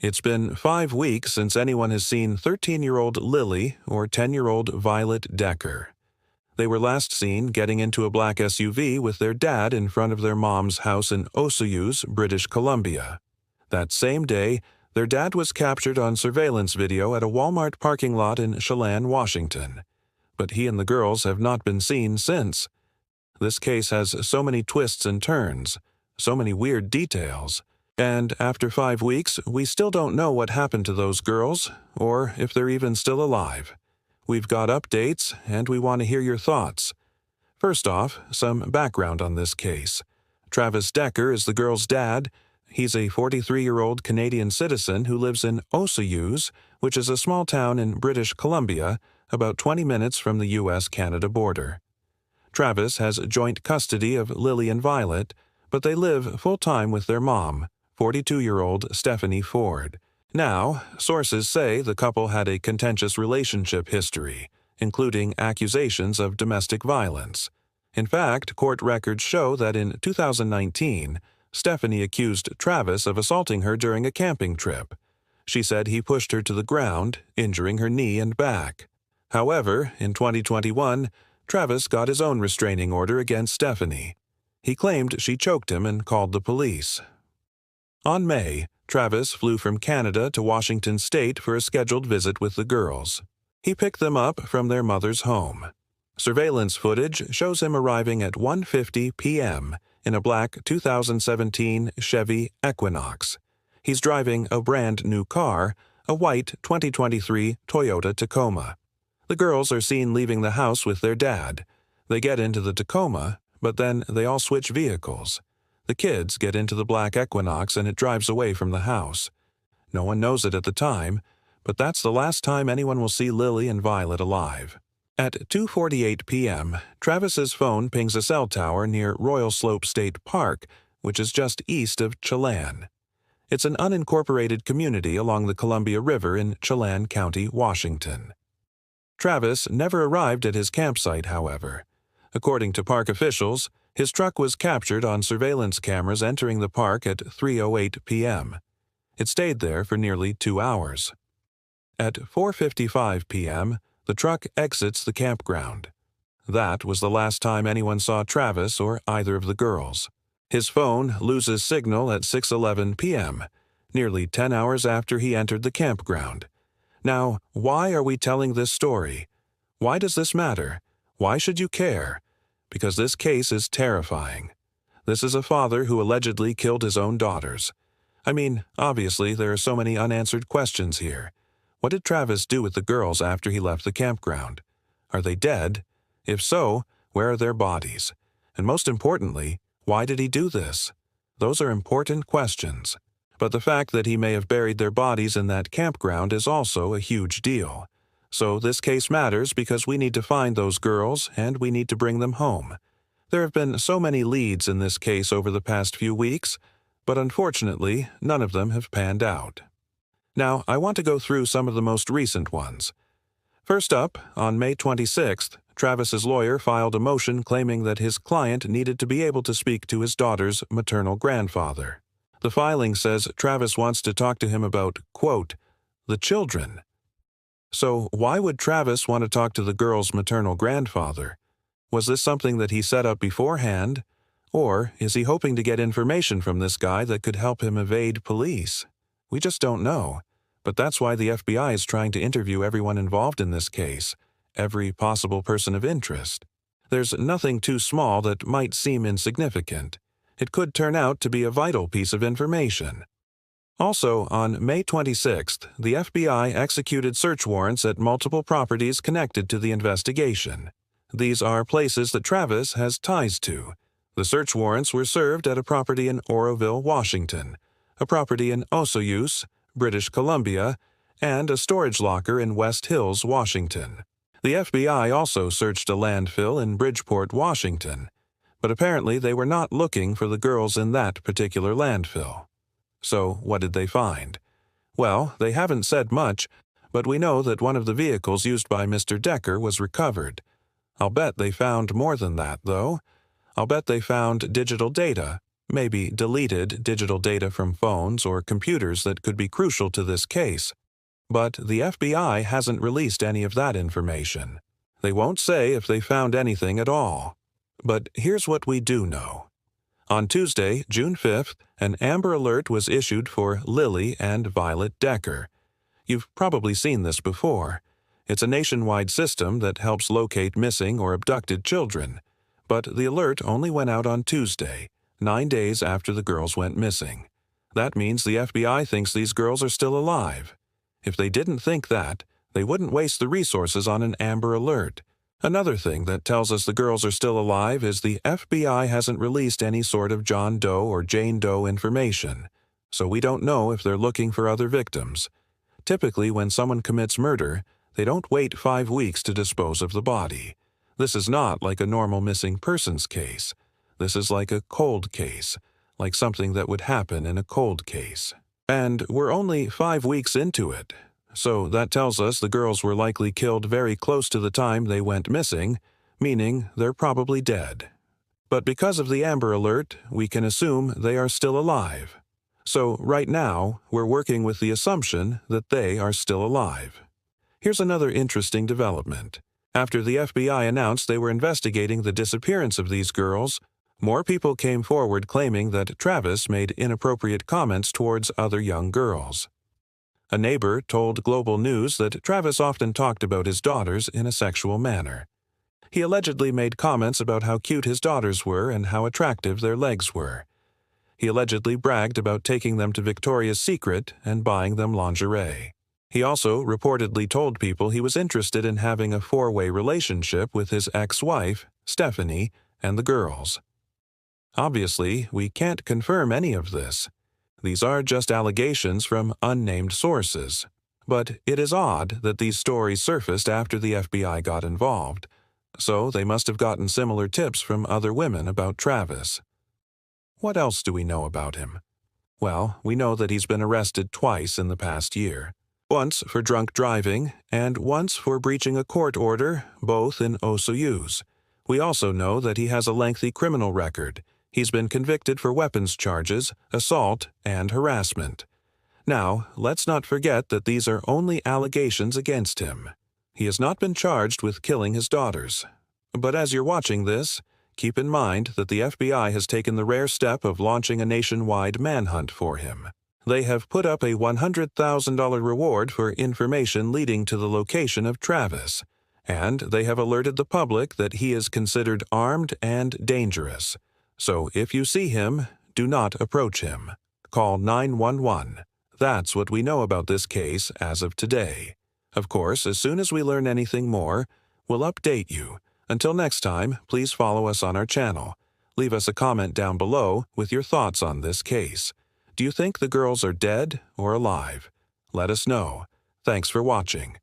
It's been 5 weeks since anyone has seen 13-year-old Lily or 10-year-old Violet Decker. They were last seen getting into a black SUV with their dad in front of their mom's house in Osoyoos, British Columbia. That same day, their dad was captured on surveillance video at a Walmart parking lot in Chelan, Washington. But he and the girls have not been seen since. This case has so many twists and turns, so many weird details. And after 5 weeks, we still don't know what happened to those girls, or if they're even still alive. We've got updates, and we want to hear your thoughts. First off, some background on this case. Travis Decker is the girl's dad. He's a 43-year-old Canadian citizen who lives in Osoyoos, which is a small town in British Columbia, about 20 minutes from the U.S.-Canada border. Travis has joint custody of Lily and Violet, but they live full-time with their mom, 42-year-old Stephanie Ford. Now, sources say the couple had a contentious relationship history, including accusations of domestic violence. In fact, court records show that in 2019, Stephanie accused Travis of assaulting her during a camping trip. She said he pushed her to the ground, injuring her knee and back. However, in 2021, Travis got his own restraining order against Stephanie. He claimed she choked him and called the police. On May, Travis flew from Canada to Washington State for a scheduled visit with the girls. He picked them up from their mother's home. Surveillance footage shows him arriving at 1:50 p.m. in a black 2017 Chevy Equinox. He's driving a brand new car, a white 2023 Toyota Tacoma. The girls are seen leaving the house with their dad. They get into the Tacoma, but then they all switch vehicles. The kids get into the black Equinox and it drives away from the house. No one knows it at the time, but that's the last time anyone will see Lily and Violet alive. At 2:48 p.m., Travis's phone pings a cell tower near Royal Slope State Park, which is just east of Chelan. It's an unincorporated community along the Columbia River in Chelan County, Washington. Travis never arrived at his campsite, however. According to park officials, his truck was captured on surveillance cameras entering the park at 3:08 p.m. It stayed there for nearly 2 hours. At 4:55 p.m., the truck exits the campground. That was the last time anyone saw Travis or either of the girls. His phone loses signal at 6:11 p.m., nearly 10 hours after he entered the campground. Now, why are we telling this story? Why does this matter? Why should you care? Because this case is terrifying. This is a father who allegedly killed his own daughters. I mean, obviously, there are so many unanswered questions here. What did Travis do with the girls after he left the campground? Are they dead? If so, where are their bodies? And most importantly, why did he do this? Those are important questions. But the fact that he may have buried their bodies in that campground is also a huge deal. So this case matters because we need to find those girls and we need to bring them home. There have been so many leads in this case over the past few weeks, but unfortunately, none of them have panned out. Now, I want to go through some of the most recent ones. First up, on May 26th, Travis's lawyer filed a motion claiming that his client needed to be able to speak to his daughter's maternal grandfather. The filing says Travis wants to talk to him about, quote, the children. So why would Travis want to talk to the girl's maternal grandfather? Was this something that he set up beforehand? Or is he hoping to get information from this guy that could help him evade police? We just don't know. But that's why the FBI is trying to interview everyone involved in this case, every possible person of interest. There's nothing too small that might seem insignificant. It could turn out to be a vital piece of information. Also, on May 26th, the FBI executed search warrants at multiple properties connected to the investigation. These are places that Travis has ties to. The search warrants were served at a property in Oroville, Washington, a property in Osoyoos, British Columbia, and a storage locker in West Hills, Washington. The FBI also searched a landfill in Bridgeport, Washington, but apparently they were not looking for the girls in that particular landfill. So what did they find? Well, they haven't said much, but we know that one of the vehicles used by Mr. Decker was recovered. I'll bet they found more than that, though. I'll bet they found digital data, maybe deleted digital data from phones or computers that could be crucial to this case. But the FBI hasn't released any of that information. They won't say if they found anything at all. But here's what we do know. On Tuesday, June 5th, an Amber Alert was issued for Lily and Violet Decker. You've probably seen this before. It's a nationwide system that helps locate missing or abducted children. But the alert only went out on Tuesday, 9 days after the girls went missing. That means the FBI thinks these girls are still alive. If they didn't think that, they wouldn't waste the resources on an Amber Alert. Another thing that tells us the girls are still alive is the FBI hasn't released any sort of John Doe or Jane Doe information, so we don't know if they're looking for other victims. Typically, when someone commits murder, they don't wait 5 weeks to dispose of the body. This is not like a normal missing persons case. This is like a cold case, like something that would happen in a cold case. And we're only 5 weeks into it. So that tells us the girls were likely killed very close to the time they went missing, meaning they're probably dead. But because of the Amber Alert, we can assume they are still alive. So right now, we're working with the assumption that they are still alive. Here's another interesting development. After the FBI announced they were investigating the disappearance of these girls, more people came forward claiming that Travis made inappropriate comments towards other young girls. A neighbor told Global News that Travis often talked about his daughters in a sexual manner. He allegedly made comments about how cute his daughters were and how attractive their legs were. He allegedly bragged about taking them to Victoria's Secret and buying them lingerie. He also reportedly told people he was interested in having a 4-way relationship with his ex-wife, Stephanie, and the girls. Obviously, we can't confirm any of this. These are just allegations from unnamed sources. But it is odd that these stories surfaced after the FBI got involved, so they must have gotten similar tips from other women about Travis. What else do we know about him? Well, we know that he's been arrested twice in the past year. Once for drunk driving, and once for breaching a court order, both in Osoyoos. We also know that he has a lengthy criminal record. He's been convicted for weapons charges, assault, and harassment. Now, let's not forget that these are only allegations against him. He has not been charged with killing his daughters. But as you're watching this, keep in mind that the FBI has taken the rare step of launching a nationwide manhunt for him. They have put up a $100,000 reward for information leading to the location of Travis, and they have alerted the public that he is considered armed and dangerous. So if you see him, do not approach him. Call 911. That's what we know about this case as of today. Of course, as soon as we learn anything more, we'll update you. Until next time, please follow us on our channel. Leave us a comment down below with your thoughts on this case. Do you think the girls are dead or alive? Let us know. Thanks for watching.